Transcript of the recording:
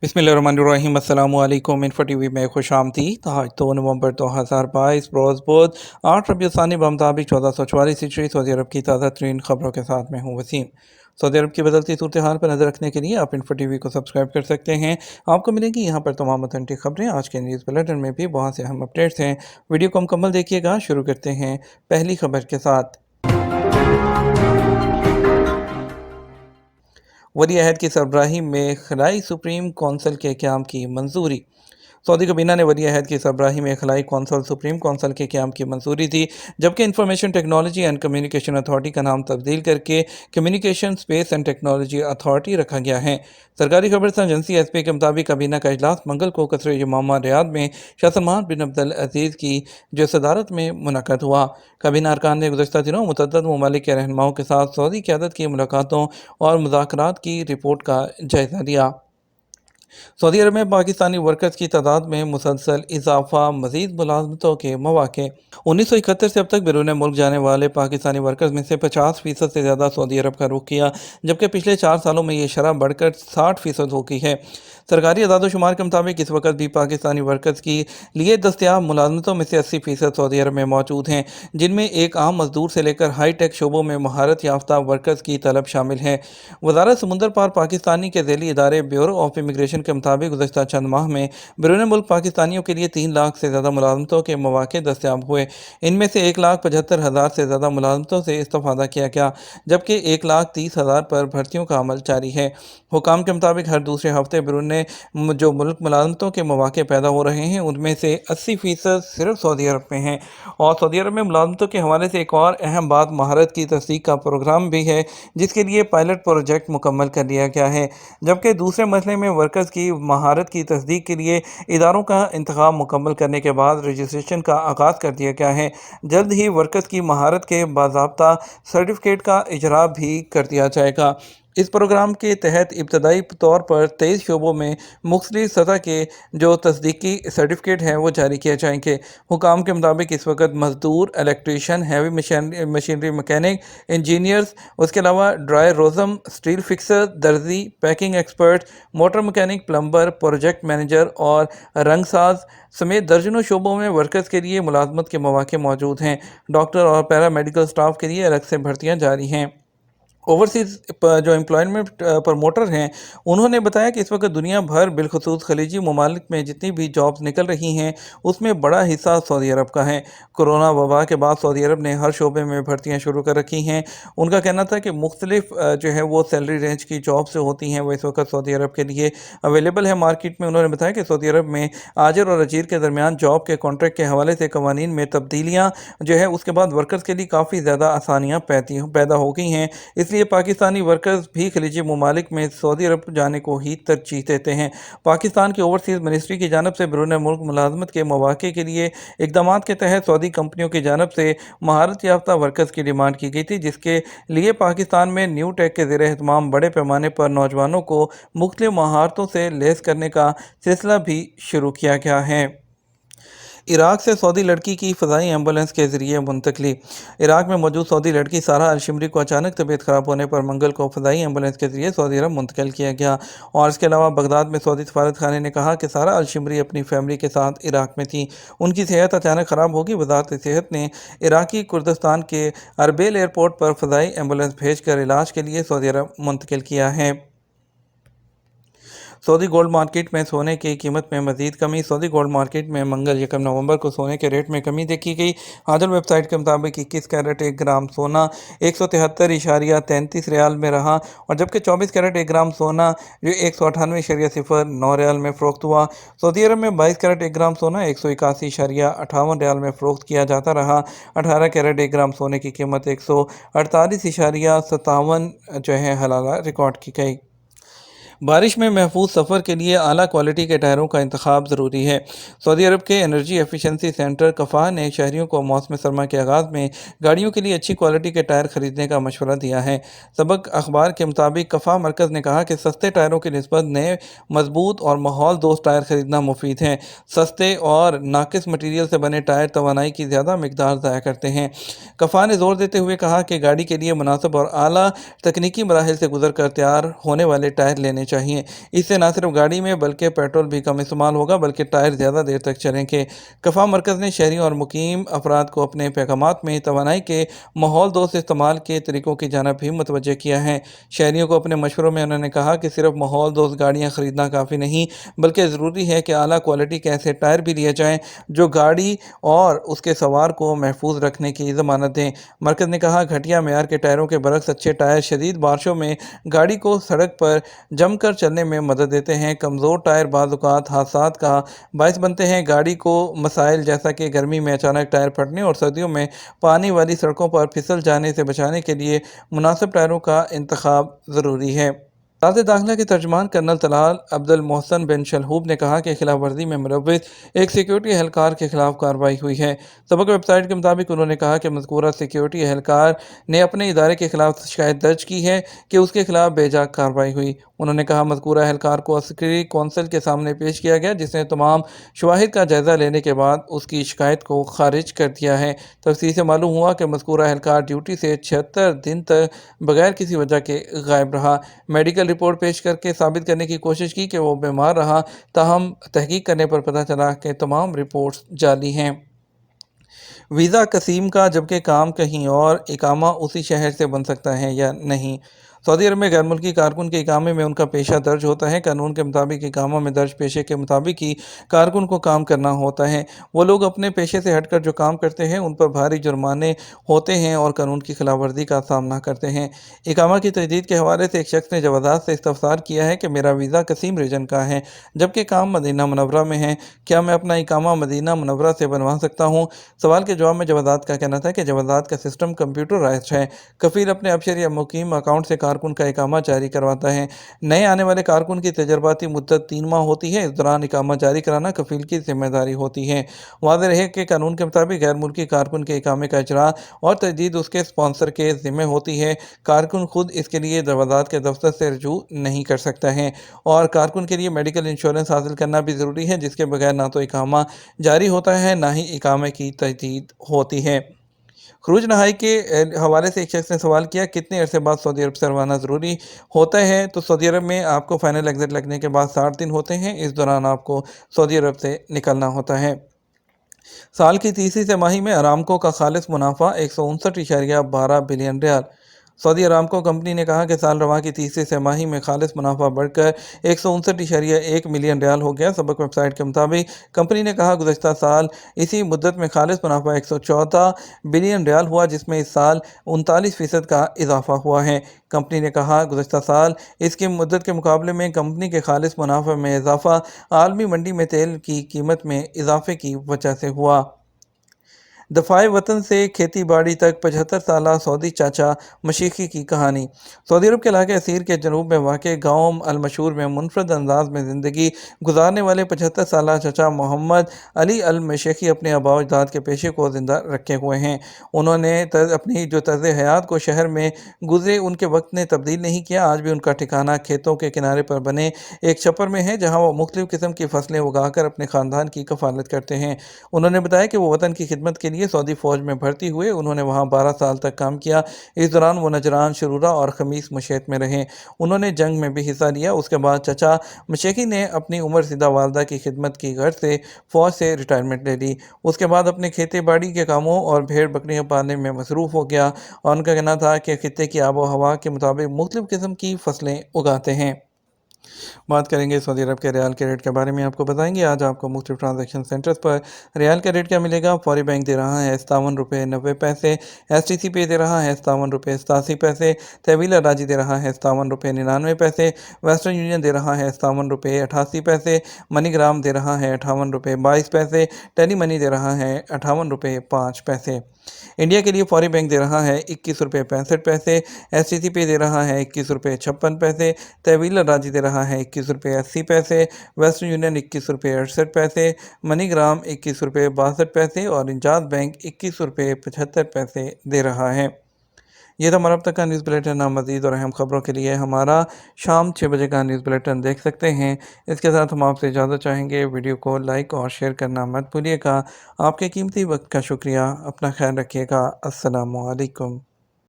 बिस्मिल्लाहिर्रहमानिर्रहीम। अस्सलाम वालेकुम। इन्फो टीवी में खुश आमदीद। आज 2 नवंबर 2022 रोज़ बुध 8 रबीउल सानी बमुताबिक 1444 हिजरी सऊदी अरब की ताज़ा तरीन खबरों के साथ मैं हूँ वसीम। सऊदी अरब की बदलती सूरत हाल पर नज़र रखने के लिए आप इन्फो टीवी को सब्सक्राइब कर सकते हैं। आपको मिलेंगी यहाँ पर तमाम ऑथेंटिक खबरें। आज के न्यूज़ बुलेटिन में भी बहुत से अहम अपडेट्स हैं। वीडियो को मुकम्मल देखिएगा। शुरू करते हैं पहली खबर के साथ। वली अहद की सरबराही में खलाई सुप्रीम कौंसिल के क़याम की मंजूरी। सऊदी कबीना ने वली अहद की सरबराही में खलाई कौंसिल सुप्रीम कौंसिल के क़याम की मंजूरी दी, जबकि information technology and communication authority का नाम तब्दील करके communication space and technology authority रखा गया है। सरकारी खबरसां एजेंसी एसपी के मुताबिक कबीना का इजलास मंगल को कसर यमामा रियाद में शाह सलमान बिन अब्दुल अजीज़ की जो सदारत में मुनक़द हुआ। कबीना अरकान ने गुज़श्ता दिनों मुतअद्दिद ममालिक के रहनुमाओं के साथ सऊदी क़यादत की मुलाकातों और मुज़ाकरात की रिपोर्ट का जायज़ा लिया। सऊदी अरब में पाकिस्तानी वर्कर्स की तादाद में मुसलसल इजाफा, मज़ीद मुलाजमतों के मौक़े। 1971 से अब तक बैरून मुल्क जाने वाले पाकिस्तानी वर्कर्स में से 50% से ज़्यादा सऊदी अरब का रुख किया, जबकि पिछले 4 सालों में ये शरह बढ़कर 60% हो गई है। सरकारी अदाद-ओ-शुमार के मुताबिक इस वक्त भी पाकिस्तानी वर्कर्स की लिए दस्तयाब मुलाजमतों में से 80% सऊदी अरब में मौजूद हैं, जिनमें एक आम मजदूर से लेकर हाई टेक शोबों में महारत याफ्ता वर्कर्स की तलब शामिल है। वज़ारत समुंदर पार पाकिस्तानी के ज़ैली इदारे ब्यूरो ऑफ इमिग्रेशन के मुताबिक गुज़श्ता चंद माह में बैरून मुल्क पाकिस्तानियों के लिए 3 लाख से ज़्यादा मुलाजमतों के मौक़े दस्तयाब हुए। इनमें से 1,75,000 से ज़्यादा मुलाजमतों से इस्तिफ़ादा किया गया, जबकि 1,30,000 पर भर्तियों का अमल जारी है। हुकाम के मुताबिक हर दूसरे हफ्ते बैरून जो मुल्क मुलाजमतों के मौक़े पैदा हो रहे हैं, उनमें से 80% सिर्फ सऊदी अरब में हैं। और सऊदी अरब में मुलाजमतों के हवाले से एक और अहम बात महारत की तस्दीक का प्रोग्राम भी है, जिसके लिए पायलट प्रोजेक्ट मुकम्मल कर लिया गया है। जबकि दूसरे मसले में वर्कर्स की महारत की तस्दीक के लिए इदारों का इंतखाब मुकम्मल करने के बाद रजिस्ट्रेशन का आगाज़ कर दिया गया है। जल्द ही वर्कर्स की महारत के बाज़ाब्ता सर्टिफिकेट का इजरा भी कर दिया जाएगा। इस प्रोग्राम के तहत इब्तदाई तौर पर 23 शोबों में मुख्तलिफ सतह के जो तस्दीकी सर्टिफिकेट हैं वो जारी किए जाएंगे। हुकाम के मुताबिक इस वक्त मजदूर, electrician, heavy machinery mechanic, engineers, उसके अलावा ड्राई रोज़म, स्टील फिक्सर, दर्जी, packing expert, motor mechanic, plumber, project manager और रंगसाज समेत दर्जनों शोबों में वर्कर्स के लिए मुलाजमत के मौक़े मौजूद हैं। डॉक्टर और पैरा मेडिकल स्टाफ के लिए अलग से भर्तियाँ जारी हैं। ओवरसीज़ जो एम्प्लॉयमेंट प्रमोटर हैं, उन्होंने बताया कि इस वक्त दुनिया भर बिलखुसूस खलीजी ममालिक में जितनी भी जॉब्स निकल रही हैं, उसमें बड़ा हिस्सा सऊदी अरब का है। कोरोना वबा के बाद सऊदी अरब ने हर शोबे में भर्तियाँ शुरू कर रखी हैं। उनका कहना था कि मुख्तलिफ जो है वो सैलरी रेंज की जॉब्स जो होती हैं वो इस वक्त सऊदी अरब के लिए अवेलेबल है मार्केट में। उन्होंने बताया कि सऊदी अरब में आजिर और अजीर के दरमियान जॉब के कॉन्ट्रैक्ट के हवाले से कवानीन में तब्दीलियाँ जो है उसके बाद वर्कर्स के लिए काफ़ी ज़्यादा आसानियाँ पैदा हो गई हैं। इसलिए पाकिस्तानी वर्कर्स भी खलीजी ममालिक में सऊदी अरब जाने को ही तरजीह देते हैं। पाकिस्तान की ओवरसीज़ मिनिस्ट्री की जानब से बैरून मुल्क मुलाजमत के मौक़े के लिए इक़दाम के तहत सऊदी कंपनियों की जानब से महारत याफ्ता वर्कर्स की डिमांड की गई थी, जिसके लिए पाकिस्तान में न्यू टेक के ज़ेर एहतमाम बड़े पैमाने पर नौजवानों को मुख्तलिफ महारतों से लैस करने का सिलसिला भी शुरू किया गया है। इराक से सऊदी लड़की की फ़ज़ाई एम्बुलेंस के ज़रिए मुंतकली। इराक में मौजूद सऊदी लड़की सारा अल-शिमरी को अचानक तबीयत ख़राब होने पर मंगल को फ़ज़ाई एम्बुलेंस के ज़रिए सऊदी अरब मुंतकिल किया गया। और इसके अलावा बगदाद में सऊदी सफारत खाने ने कहा कि सारा अल-शिमरी अपनी फैमिली के साथ इराक में थी, उनकी सेहत अचानक ख़राब होगी। वज़ारत सेहत ने इराकी कुर्दिस्तान के अरबेल एयरपोर्ट पर फ़ज़ाई एम्बुलेंस भेज कर इलाज के लिए सऊदी अरब मुंतकिल किया है। सऊदी गोल्ड मार्केट में सोने की कीमत में मज़ीद कमी। सऊदी गोल्ड मार्केट में मंगल 1 नवंबर को सोने के रेट में कमी देखी गई। हादल वेबसाइट के मुताबिक 21 कैरेट 1 ग्राम सोना 173.33 रियाल में रहा, और जबकि 24 कैरेट 1 ग्राम सोना जो 198.09 रियाल में फ़रोख्त हुआ। सऊदी अरब में 22 कैरेट 1 ग्राम सोना 181.58 रियाल में फ़रोख्त किया जाता रहा। 18 कैरेट 1 ग्राम सोने की कीमत 148.57 जो है हलाला रिकॉर्ड की गई। बारिश में महफूज सफ़र के लिए आला क्वालिटी के टायरों का इंतखाब ज़रूरी है। सऊदी अरब के एनर्जी एफिशिएंसी सेंटर कफ़ा ने शहरियों को मौसम सरमा के आगाज़ में गाड़ियों के लिए अच्छी क्वालिटी के टायर ख़रीदने का मशवरा दिया है। सबक अखबार के मुताबिक कफ़ा मरकज़ ने कहा कि सस्ते टायरों की निस्बत नए, मजबूत और माहौल दोस्त टायर ख़रीदना मुफीद है। सस्ते और नाकिस मटीरियल से बने टायर तवानाई की ज़्यादा मिकदार ज़ाया करते हैं। कफ़ा ने ज़ोर देते हुए कहा कि गाड़ी के लिए मुनासिब और आला तकनीकी मराहिल से गुजर कर तैयार होने वाले टायर लेने چاہیے। اس سے نہ صرف گاڑی میں بلکہ پیٹرول بھی کم استعمال ہوگا بلکہ ٹائر زیادہ دیر تک چلیں گے۔ کفا مرکز نے شہریوں اور مقیم افراد کو اپنے پیغامات میں توانائی کے ماحول دوست استعمال کے طریقوں کی جانب بھی متوجہ کیا ہے۔ شہریوں کو اپنے مشوروں میں انہوں نے کہا کہ صرف ماحول دوست گاڑیاں خریدنا کافی نہیں بلکہ ضروری ہے کہ اعلیٰ کوالٹی کے ایسے ٹائر بھی لیے جائیں جو گاڑی اور اس کے سوار کو محفوظ رکھنے کی ضمانت دیں۔ مرکز نے کہا گھٹیا معیار کے ٹائروں کے برعکس اچھے ٹائر شدید بارشوں میں گاڑی کو سڑک پر جم کر چلنے میں مدد دیتے ہیں۔ کمزور ٹائر بعض اوقات حادثات کا باعث بنتے ہیں۔ گاڑی کو مسائل جیسا کہ گرمی میں اچانک ٹائر پھٹنے اور سردیوں میں پانی والی سڑکوں پر پھسل جانے سے بچانے کے لیے مناسب ٹائروں کا انتخاب ضروری ہے۔ وزارت داخلہ کے ترجمان کرنل طلال عبد المحسن بن شلہوب نے کہا کہ خلاف ورزی میں ملوث ایک سیکیورٹی اہلکار کے خلاف کارروائی ہوئی ہے۔ سبق ویب سائٹ کے مطابق انہوں نے کہا کہ مذکورہ سیکیورٹی اہلکار نے اپنے ادارے کے خلاف شکایت درج کی ہے کہ اس کے خلاف بے جا کارروائی ہوئی۔ انہوں نے کہا مذکورہ اہلکار کو عسکری کونسل کے سامنے پیش کیا گیا جس نے تمام شواہد کا جائزہ لینے کے بعد اس کی شکایت کو خارج کر دیا ہے۔ تفصیل سے معلوم ہوا کہ مذکورہ اہلکار ڈیوٹی سے 76 دن تک بغیر کسی وجہ کے غائب رہا۔ میڈیکل رپورٹ پیش کر کے ثابت کرنے کی کوشش کی کہ وہ بیمار رہا، تاہم تحقیق کرنے پر پتہ چلا کہ تمام رپورٹس جعلی ہیں۔ ویزا قسیم کا جبکہ کام کہیں اور، اقامہ اسی شہر سے بن سکتا ہے یا نہیں؟ سعودی عرب میں غیر ملکی کارکن کے اقامے میں ان کا پیشہ درج ہوتا ہے۔ قانون کے مطابق اقامہ میں درج پیشے کے مطابق ہی کارکن کو کام کرنا ہوتا ہے۔ وہ لوگ اپنے پیشے سے ہٹ کر جو کام کرتے ہیں ان پر بھاری جرمانے ہوتے ہیں اور قانون کی خلاف ورزی کا سامنا کرتے ہیں۔ اقامہ کی تجدید کے حوالے سے ایک شخص نے جوازات سے استفسار کیا ہے کہ میرا ویزا قسیم ریجن کا ہے جبکہ کام مدینہ منورہ میں ہے، کیا میں اپنا اقامہ مدینہ منورہ سے بنوا سکتا ہوں؟ سوال کے جواب میں جوازات کا کہنا تھا کہ جوازات کا سسٹم کمپیوٹرائزڈ ہے۔ کفیل اپنے ابشر یا مقیم اکاؤنٹ سے کارکن کا اقامہ جاری کرواتا ہے۔ نئے آنے والے کارکن کی تجرباتی مدت 3 ماہ ہوتی ہے۔ اس دوران اقامہ جاری کرانا کفیل کی ذمہ داری ہوتی ہے۔ واضح رہے کہ قانون کے مطابق غیر ملکی کارکن کے اقامے کا اجراء اور تجدید اس کے اسپانسر کے ذمہ ہوتی ہے۔ کارکن خود اس کے لیے جوازات کے دفتر سے رجوع نہیں کر سکتا ہے اور کارکن کے لیے میڈیکل انشورنس حاصل کرنا بھی ضروری ہے جس کے بغیر نہ تو اقامہ جاری ہوتا ہے نہ ہی اقامے کی تجدید ہوتی ہے۔ خروج نہائی کے حوالے سے ایک شخص نے سوال کیا کتنے عرصے بعد سعودی عرب سے روانہ ضروری ہوتا ہے؟ تو سعودی عرب میں آپ کو فائنل ایگزٹ لگنے کے بعد 60 دن ہوتے ہیں۔ اس دوران آپ کو سعودی عرب سے نکلنا ہوتا ہے۔ سال کی تیسری سہ ماہی میں ارامکو کا خالص منافع 159.12 بلین ریال۔ سعودی ارامکو کمپنی نے کہا کہ سال رواں کی تیسری سہ ماہی میں خالص منافع بڑھ کر 159.1 ملین ریال ہو گیا۔ سبق ویب سائٹ کے مطابق کمپنی نے کہا گزشتہ سال اسی مدت میں خالص منافع 114 بلین ریال ہوا جس میں اس سال 39% کا اضافہ ہوا ہے۔ کمپنی نے کہا گزشتہ سال اس کی مدت کے مقابلے میں کمپنی کے خالص منافع میں اضافہ عالمی منڈی میں تیل کی قیمت میں اضافے کی وجہ سے ہوا۔ دفاع وطن سے کھیتی باڑی تک 75 سالہ سعودی چاچا مشیخی کی کہانی۔ سعودی عرب کے علاقے اسیر کے جنوب میں واقع گاؤں المشور میں منفرد انداز میں زندگی گزارنے والے 75 سالہ چچا محمد علی المشیخی اپنے آباء و اجداد کے پیشے کو زندہ رکھے ہوئے ہیں۔ انہوں نے اپنی جو طرز حیات کو شہر میں گزرے ان کے وقت نے تبدیل نہیں کیا۔ آج بھی ان کا ٹھکانہ کھیتوں کے کنارے پر بنے ایک چھپر میں ہے جہاں وہ مختلف قسم کی فصلیں اگا کر اپنے خاندان کی کفالت کرتے ہیں۔ انہوں نے بتایا کہ وہ وطن کی خدمت کے لیے سعودی فوج میں بھرتی ہوئے۔ انہوں نے وہاں 12 سال تک کام کیا۔ اس دوران وہ نجران، شرورہ اور خمیس مشیط میں رہے۔ انہوں نے جنگ میں بھی حصہ لیا۔ اس کے بعد چچا مشیخی نے اپنی عمر رسیدہ والدہ کی خدمت کی غرض سے فوج سے ریٹائرمنٹ لے لی۔ اس کے بعد اپنے کھیتی باڑی کے کاموں اور بھیڑ بکریاں پالنے میں مصروف ہو گیا اور ان کا کہنا تھا کہ خطے کی آب و ہوا کے مطابق مختلف قسم کی فصلیں اگاتے ہیں۔ بات کریں گے سعودی عرب کے ریال کے ریٹ کے بارے میں، آپ کو بتائیں گے آج آپ کو مختلف ٹرانزیکشن سینٹرز پر ریال کا ریٹ کیا ملے گا۔ فوری بینک دے رہا ہے 57 روپے 90 پیسے، ایس ٹی سی پے دے رہا ہے 57 روپے 87 پیسے، تحویل اراضی دے رہا ہے 57 روپے 99 پیسے، ویسٹرن یونین دے رہا ہے 57 روپے 88 پیسے، منی گرام دے رہا ہے 58 روپے 22 پیسے، ٹیلی منی دے رہا ہے 58 روپے 5 پیسے۔ انڈیا کے لیے فوری بینک دے رہا ہے 21 روپے 65 پیسے، ایس ٹی سی پے دے رہا ہے 21 روپے 56 پیسے، تحویل اراضی دے رہا ہے 21 روپے 80 پیسے، ویسٹرن یونین 21 روپے 68 پیسے، منی گرام 21 روپے 62 پیسے اور انجاز بینک 21 روپے 75 پیسے دے رہا ہے۔ یہ تھا ہمارا اب تک کا نیوز بلیٹن۔ آپ مزید اور اہم خبروں کے لیے ہمارا شام 6 بجے کا نیوز بلیٹن دیکھ سکتے ہیں۔ اس کے ساتھ ہم آپ سے اجازت چاہیں گے۔ ویڈیو کو لائک اور شیئر کرنا مت بھولیے گا۔ آپ کے قیمتی وقت کا شکریہ۔ اپنا خیال رکھیے گا۔ السلام علیکم۔